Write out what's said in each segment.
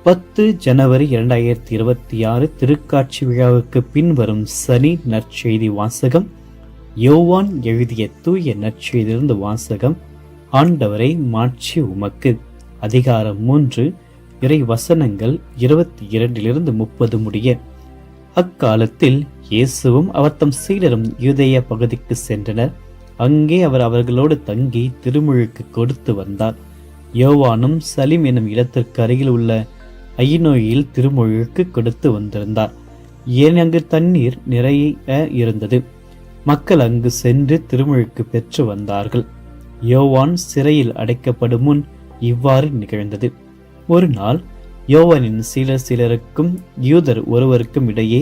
10 ஜனவரி 2026 திருக்காட்சி விழாவுக்கு பின்வரும் சனி நற்செய்தி வாசகம். யோவான் எழுதிய தூய நற்செய்தியிலிருந்து வாசகம். ஆண்டவரை மாட்சி உமக்கு. அதிகாரம் 3, இறை வசனங்கள் 22 30 முடிய. அக்காலத்தில் இயேசுவும் அவர் தம் சீடரும் யூதேய பகுதிக்கு சென்றனர். அங்கே அவர் அவர்களோடு தங்கி திருமுழுக்கு கொடுத்து வந்தார். யோவானும் சலீம் எனும் இடத்திற்கு அருகில் உள்ள ஐநோயில் திருமுழுக்கு கொடுத்து வந்திருந்தார். ஏன் அங்கு தண்ணீர் நிறைய இருந்தது. மக்கள் அங்கு சென்று திருமுழுக்கு பெற்று வந்தார்கள். யோவான் சிறையில் அடைக்கப்படும் முன் இவ்வாறு நிகழ்ந்தது. ஒரு நாள் யோவானின் சிலருக்கும் யூதர் ஒருவருக்கும் இடையே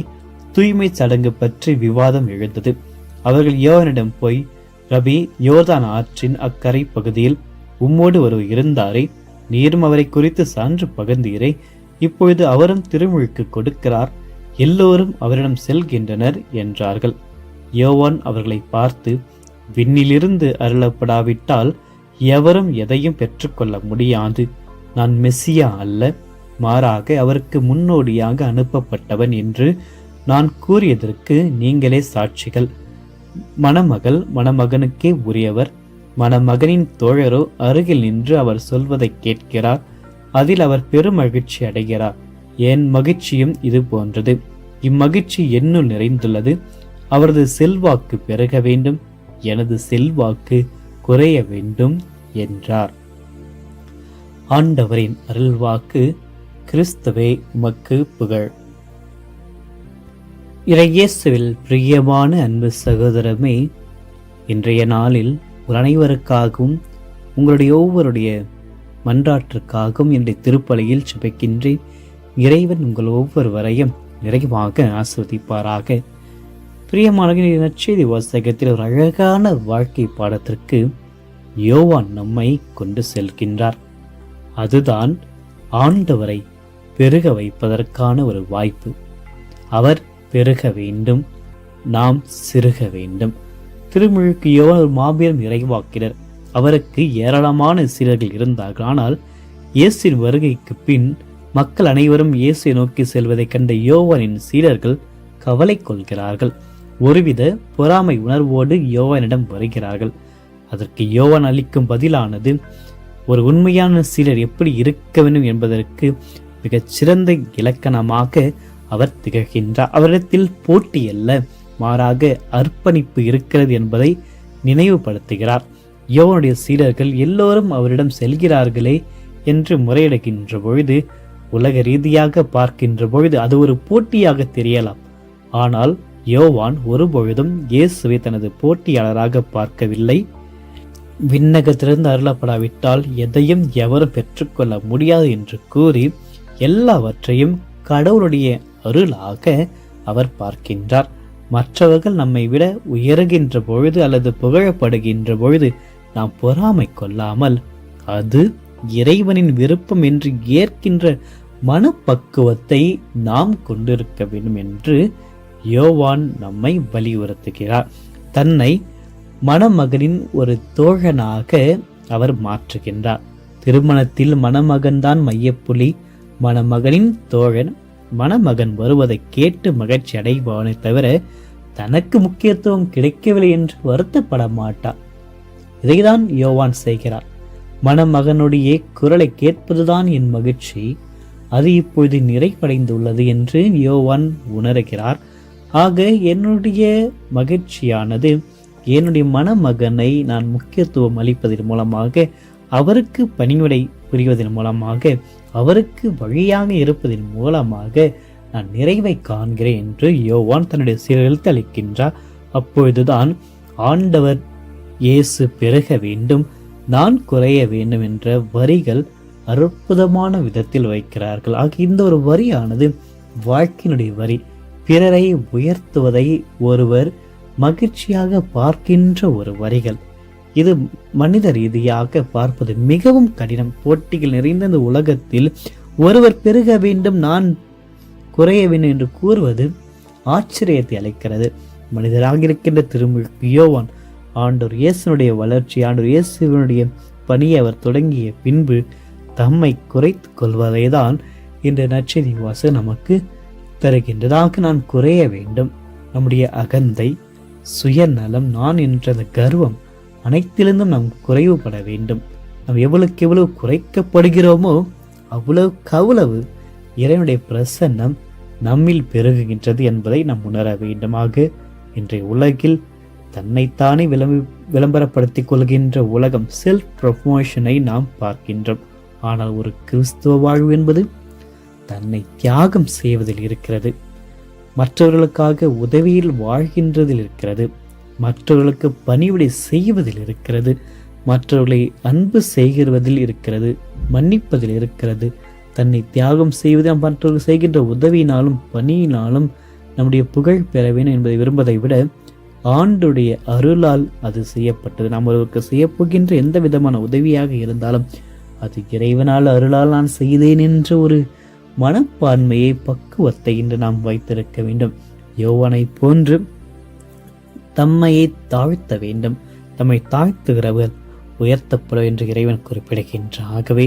தூய்மை சடங்கு பற்றி விவாதம் எழுந்தது. அவர்கள் யோவானிடம் போய், ரபி, யோர்தான் ஆற்றின் அக்கரை பகுதியில் உம்மோடு ஒருவர் இருந்தாரே, நீரும் அவரை குறித்து சான்று பகர்ந்தீரே, இப்பொழுது அவரும் திருமுழுக்கு கொடுக்கிறார், எல்லோரும் அவரிடம் செல்கின்றனர் என்றார்கள். யோவான் அவர்களை பார்த்து, விண்ணிலிருந்து அருளப்படாவிட்டால் எவரும் எதையும் பெற்றுக்கொள்ள முடியாது. நான் மெசியா அல்ல, மாறாக அவருக்கு முன்னோடியாக அனுப்பப்பட்டவன் என்று நான் கூறியதற்கு நீங்களே சாட்சிகள். மணமகள் மணமகனுக்கே உரியவர். மணமகனின் தோழரோ அருகில் நின்று அவர் சொல்வதை கேட்கிறார். அதில் அவர் பெருமகிழ்ச்சி அடைகிறார். என் மகிழ்ச்சியும் இது போன்றது. இம்மகிழ்ச்சி என்னுள் நிறைந்துள்ளது. அவரது செல்வாக்கு பெருக வேண்டும், எனது செல்வாக்கு குறைய வேண்டும் என்றார். ஆண்டவரின் அருள்வாக்கு. கிறிஸ்துவே உமக்கு புகழ். இறையேசுவில் பிரியமான அன்பு சகோதரமே, இன்றைய நாளில் ஒரு அனைவருக்காகவும் உங்களுடைய ஒவ்வொருடைய மன்றாற்றுக்காகவும் என்னுடைய திருப்பலியில் சுபிக்கின்றேன். இறைவன் உங்கள் ஒவ்வொருவரையும் நிறைவாக ஆஸ்வதிப்பாராக. பிரியமான நற்செய்தி வாசகத்தில் ஒரு அழகான வாழ்க்கை பாடத்திற்கு யோவான் நம்மை கொண்டு செல்கின்றார். அதுதான் ஆண்டவரை பெருக வைப்பதற்கான ஒரு வாய்ப்பு. அவர் பெருக வேண்டும், நாம் சிறுக வேண்டும். திருமுழுக்கு யோவான் ஒரு மாபெரும் இறைவாக்கினர். அவருக்கு ஏராளமான சீடர்கள் இருந்தார்கள். ஆனால் இயேசுவின் வருகைக்கு பின் மக்கள் அனைவரும் இயேசுவை நோக்கி செல்வதை கண்ட யோவானின் சீடர்கள் கவலை கொள்கிறார்கள். ஒருவித பொறாமை உணர்வோடு யோவானிடம் வருகிறார்கள். அதற்கு யோவான் அளிக்கும் பதிலானது ஒரு உண்மையான சீடர் எப்படி இருக்க வேண்டும் என்பதற்கு மிகச் சிறந்த இலக்கணமாக அவர் திகழ்கின்றார். அவரிடத்தில் போட்டி அல்ல, மாறாக அர்ப்பணிப்பு இருக்கிறது என்பதை நினைவுபடுத்துகிறார். யோவானுடைய சீடர்கள் எல்லோரும் அவரிடம் செல்கிறார்களே என்று முறையிடுகின்ற பொழுது, உலக ரீதியாக பார்க்கின்ற பொழுது அது ஒரு போட்டியாக தெரியலாம். ஆனால் யோவான் ஒருபொழுதும் இயேசுவை தனது போட்டியாளராக பார்க்கவில்லை. விண்ணகத்திலிருந்து அருளப்படாவிட்டால் எதையும் எவரும் பெற்றுக்கொள்ள முடியாது என்று கூறி எல்லாவற்றையும் கடவுளுடைய அருளாக அவர் பார்க்கின்றார். மற்றவர்கள் நம்மை விட உயர்கின்ற பொழுது அல்லது புகழப்படுகின்ற பொழுது நாம் பொறாமை கொள்ளாமல் அது இறைவனின் விருப்பம் என்று ஏற்கின்ற மனப்பக்குவத்தை நாம் கொண்டிருக்க வேண்டும் என்று யோவான் நம்மை வலியுறுத்துகிறார். தன்னை மணமகனின் ஒரு தோழனாக அவர் மாற்றுகின்றார். திருமணத்தில் மணமகன்தான் மையப்புலி, மணமகனின் தோழன். மணமகன் வருவதை கேட்டு மகிழ்ச்சி அடைபவனை தவிர தனக்கு முக்கியத்துவம் கிடைக்கவில்லை என்று வருத்தப்பட மாட்டார். இதைதான் யோவான் செய்கிறார். மணமகனுடைய குரலை கேட்பதுதான் என் மகிழ்ச்சி, அது இப்பொழுது நிறைவடைந்துள்ளது என்று யோவான் உணர்கிறார். ஆக என்னுடைய மகிழ்ச்சியானது என்னுடைய மணமகனை நான் முக்கியத்துவம் அளிப்பதன் மூலமாக, அவருக்கு பணிவிடை புரிவதன் மூலமாக, அவருக்கு வழியாக இருப்பதன் மூலமாக நான் நிறைவை காண்கிறேன் என்று யோவான் தன்னுடைய சீடர்களுக்கு அளிக்கின்றார். அப்பொழுதுதான் ஆண்டவர் இயேசு பெருக வேண்டும், நான் குறைய வேண்டும் என்ற வரிகள் அற்புதமான விதத்தில் வைக்கிறார்கள். ஆக இந்த ஒரு வரியானது வாழ்க்கையினுடைய வரி. பிறரை உயர்த்துவதை ஒருவர் மகிழ்ச்சியாக பார்க்கின்ற ஒரு வரிகள். இது மனித ரீதியாக பார்ப்பது மிகவும் கடினம். போட்டிகள் நிறைந்த இந்த உலகத்தில் ஒருவர் பெருக வேண்டும், நான் குறைய வேண்டும் என்று கூறுவது ஆச்சரியத்தை அளிக்கிறது. மனிதராக இருக்கின்ற திருமுழுக்கு யோவான் ஆண்டவர் இயேசுனுடைய வளர்ச்சி, ஆண்டவர் இயேசுவினுடைய பணியை அவர் தொடங்கிய பின்பு தம்மை குறைத்து கொள்வதை தான் இந்த நற்செய்தி வாசகம் நமக்கு தருகின்றதாக. நான் குறைய வேண்டும், நம்முடைய அகந்தை, சுயநலம், நான் என்ற அந்த கர்வம் அனைத்திலிருந்தும் நாம் குறைவுபட வேண்டும். நாம் எவ்வளவுக்கு எவ்வளவு குறைக்கப்படுகிறோமோ அவ்வளவு இறைவனுடைய பிரசன்னம் நம்மில் பெருகுகின்றது என்பதை நாம் உணர வேண்டுமாக. இன்றைய உலகில் தன்னைத்தானே விளம்பரப்படுத்திக் கொள்கின்ற உலகம், செல்ஃப் ப்ரமோஷனை நாம் பார்க்கின்றோம். ஆனால் ஒரு கிறிஸ்துவ வாழ்வு என்பது தன்னை தியாகம் செய்வதில் இருக்கிறது, மற்றவர்களுக்காக உதவியில் வாழ்கின்றதில் இருக்கிறது, மற்றவர்களுக்கு பணிவிடை செய்வதில் இருக்கிறது, மற்றவர்களை அன்பு செய்கிறதில் இருக்கிறது, மன்னிப்பதில் இருக்கிறது. தன்னை தியாகம் செய்வது மற்றவர்கள் செய்கின்ற உதவியினாலும் பணியினாலும் நம்முடைய புகழ் பெற வேண்டும் என்பதை விரும்பதை விட ஆண்டுடைய அருளால் அது செய்யப்பட்டது. நாம் ஒருவருக்கு செய்யப்போகின்ற எந்த விதமான உதவியாக இருந்தாலும் அது இறைவனால் அருளால் நான் செய்தேன் என்ற ஒரு மனப்பான்மையை, பக்குவத்தை இன்று நாம் வைத்திருக்க வேண்டும். யோவானை போன்று தம்மையை தாழ்த்த வேண்டும். தம்மை தாழ்த்துகிறவர் உயர்த்தப்பட என்று இறைவன் குறிப்பிடுகின்ற. ஆகவே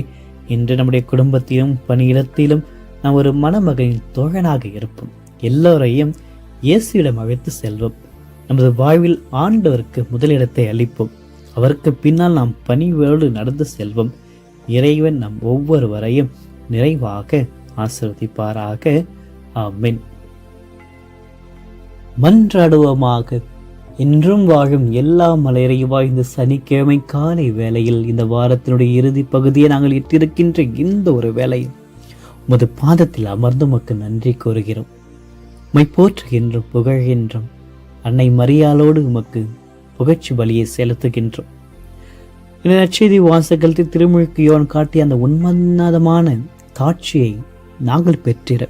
இன்று நம்முடைய குடும்பத்திலும் பணியிடத்திலும் நாம் ஒரு மணமகனின் தோழனாக இருப்போம். எல்லோரையும் இயேசுவிடம் அழைத்து செல்வோம். நமது வாழ்வில் ஆண்டவருக்கு முதலிடத்தை அளிப்போம். அவருக்கு பின்னால் நாம் பணிவோடு நடந்து செல்வோம். இறைவன் நம் ஒவ்வொருவரையும் நிறைவாக ஆசீர்வதிப்பாராக. ஆமென். மன்றாடுவோமாக. என்றும் வாழும் எல்லா மலையறைவா, இந்த சனிக்கிழமை காலை வேளையில் இந்த வாரத்தினுடைய இறுதி பகுதியை நாங்கள் இட்டிருக்கின்ற இந்த ஒரு வேளையில் உமது பாதத்தில் அமர்ந்து உமக்கு நன்றி கூறுகிறோம். உம்மை போற்றுகின்றோம், புகழ்கின்றோம். அன்னை மரியாளோடு உமக்கு புகழ்ச்சி பலியை செலுத்துகின்றோம். இந்த நற்செய்தி வாசகத்தில் திருமுழுக்கு யோவான் காட்டிய அந்த உன்மதமான காட்சியை நாங்கள் பெற்றிட,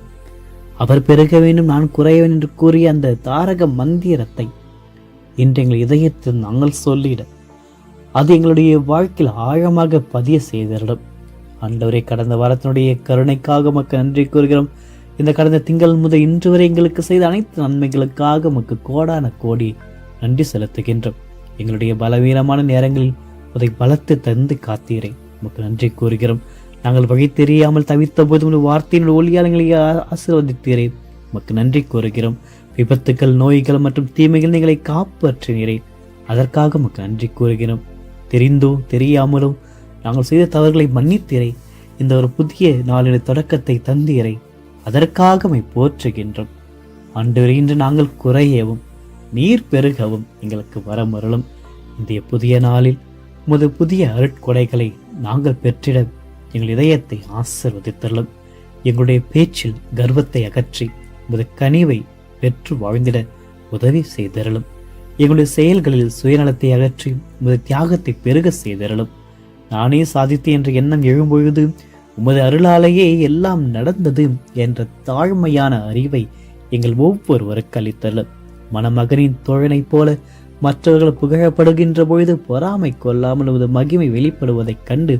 அவர் பெருக வேண்டும் நான் குறையவேன் என்று கூறிய அந்த தாரக மந்திரத்தை இன்று எங்கள் இதயத்தில் நாங்கள் சொல்லிட, அது எங்களுடைய வாழ்க்கையில் ஆழமாக பதிய செய்திடும். ஆண்டவரே, கடந்த வாரத்தினுடைய கருணைக்காக உமக்கு நன்றி கூறுகிறோம். இந்த கடந்த திங்கள் முதல் இன்று வரை எங்களுக்கு செய்த அனைத்து நன்மைகளுக்காக உமக்கு கோடான கோடி நன்றி செலுத்துகின்றோம். எங்களுடைய பலவீனமான நேரங்களில் அதை பலத்து தந்து காத்தீரை உமக்கு நன்றி கூறுகிறோம். நாங்கள் வழி தெரியாமல் தவித்த போது வார்த்தையினுடைய ஒளியாளங்களை ஆசீர்வதித்தீரே உமக்கு நன்றி கூறுகிறோம். விபத்துக்கள், நோய்கள் மற்றும் தீமைகள் நீங்களை காப்பாற்றினீரே, அதற்காக உமக்கு நன்றி கூறுகிறோம். தெரிந்தோ தெரியாமலும் நாங்கள் செய்த தவறுகளை மன்னித்தீரை, இந்த ஒரு புதிய நாளின் தொடக்கத்தை தந்தீரை, அதற்காக உம்மை போற்றுகின்றோம். ஆண்டவரே, இன்று நாங்கள் குறையவும் நீர் பெருகவும் எங்களுக்கு வரமருளும். இந்த புதிய நாளில் உமது புதிய அருட்கொடைகளை நாங்கள் பெற்றிட எங்கள் இதயத்தை ஆசீர்வதித்தருளும். எங்களுடைய பேச்சில் கர்வத்தை அகற்றி உமது கனிவை பெற்று வாழ்ந்திட உதவி செய்தருளும். எங்களுடைய செயல்களில் சுயநலத்தை அகற்றி உமது தியாகத்தை பெருக செய்தருளும். நானே சாதித்து என்ற எண்ணம் எழும்பொழுது உமது அருளாலேயே எல்லாம் நடந்தது என்ற தாழ்மையான அறிவை எங்கள் ஒவ்வொருவருக்கு அளித்தருளும். மணமகனின் தோழனைப் போல மற்றவர்கள் புகழப்படுகின்ற பொழுது பொறாமை கொள்ளாமல் உமது மகிமை வெளிப்படுவதைக் கண்டு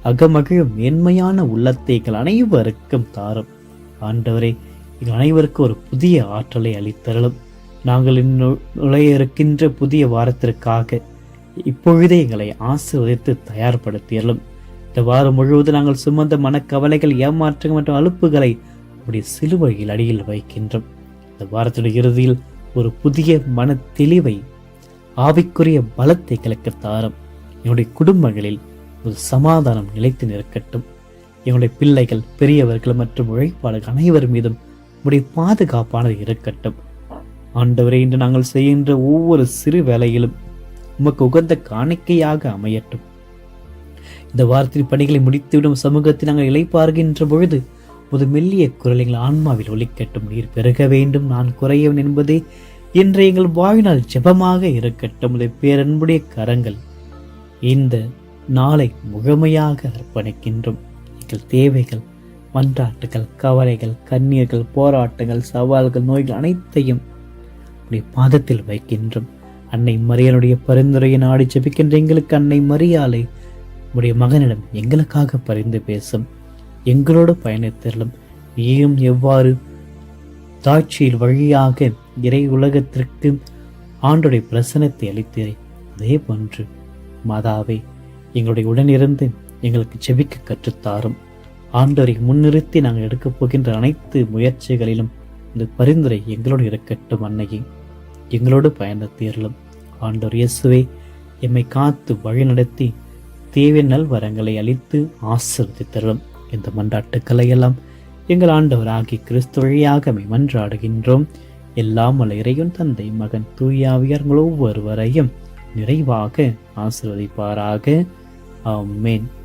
அகமகிழும் மேன்மையான உள்ளத்தை எங்கள் அனைவருக்கும் தாரும். ஆண்டவரே, எங்கள் அனைவருக்கும் ஒரு புதிய ஆற்றலை அளித்தருளும். நாங்கள் நுழைய இருக்கின்ற புதிய வாரத்திற்காக இப்பொழுதே எங்களை ஆசீர்வதித்து தயார்படுத்தியலும். இந்த வாரம் முழுவதும் நாங்கள் சுமந்த மனக்கவலைகள், ஏமாற்றங்கள் மற்றும் அலுப்புகளை உடைய சிலுவையில் அடியில் வைக்கின்றோம். இந்த வாரத்துடைய இறுதியில் ஒரு புதிய மன தெளிவை, ஆவிக்குரிய பலத்தை எங்களுக்கு தாரும். எங்களுடைய குடும்பங்களில் ஒரு சமாதானம் நிலைத்து நிற்கட்டும். எங்களுடைய பிள்ளைகள், பெரியவர்கள் மற்றும் உழைப்பாளர்கள் அனைவர் மீதும் உடைய பாதுகாப்பானது இருக்கட்டும். ஆண்டவரே, இன்று நாங்கள் செய்கின்ற ஒவ்வொரு சிறு வேலையிலும் உமக்கு உகந்த காணிக்கையாக அமையட்டும். இந்த வாரத்தின் பணிகளை முடித்துவிடும் சமூகத்தில் நாங்கள் இளைப்பார்கின்ற பொழுது ஒரு மெல்லிய குரல் எங்கள் ஆன்மாவில் ஒலிக்கட்டும். நீர் பெருக வேண்டும் நான் குறையவன் என்பதே இன்றைய எங்கள் வாழ்நாள் ஜெபமாக இருக்கட்டும். உடைய பேரன்புடைய கரங்கள் இந்த நாளை முழுமையாக அர்ப்பணிக்கின்றோம். எங்கள் தேவைகள், மன்றாட்டுகள், கவலைகள், கண்ணீர்கள், போராட்டங்கள், சவால்கள், நோய்கள் அனைத்தையும் உடைய பாதத்தில் வைக்கின்றோம். அன்னை மரியாளுடைய பரிந்துரையை நாடி ஜெபிக்கின்ற எங்களுக்கு அன்னை மரியாளை உடைய மகனிடம் எங்களுக்காக பரிந்து பேசும். எங்களோடு பயணித்தரலும். நீயும் எவ்வாறு தாட்சியில் வழியாக இறை உலகத்திற்கு ஆண்டுடைய பிரசனத்தை அளித்தீரே, அதே போன்று மாதாவே எங்களுடைய உடனிருந்து எங்களுக்கு ஜெபிக்க கற்றுத்தாரும். ஆண்டவரை முன்னிறுத்தி நாங்கள் எடுக்கப் போகின்ற அனைத்து முயற்சிகளிலும் இந்த பரிந்துரை எங்களோடு இருக்கட்டும். அன்னையே எங்களோடு பயணத்தீரலும். ஆண்டவர் இயேசுவே, எம்மை காத்து வழிநடத்தி தேவை நல்வரங்களை அளித்து ஆசீர்வதித்தருளும். இந்த மன்றாட்டுக்களை எல்லாம் எங்கள் ஆண்டவராகி கிறிஸ்து வழியாக மன்றாடுகின்றோம். எல்லாம் வல்ல இறைவன் தந்தை, மகன், தூயாவியர்கள் ஒவ்வொருவரையும் நிறைவாக ஆசீர்வதிப்பாராக. ஆமென்.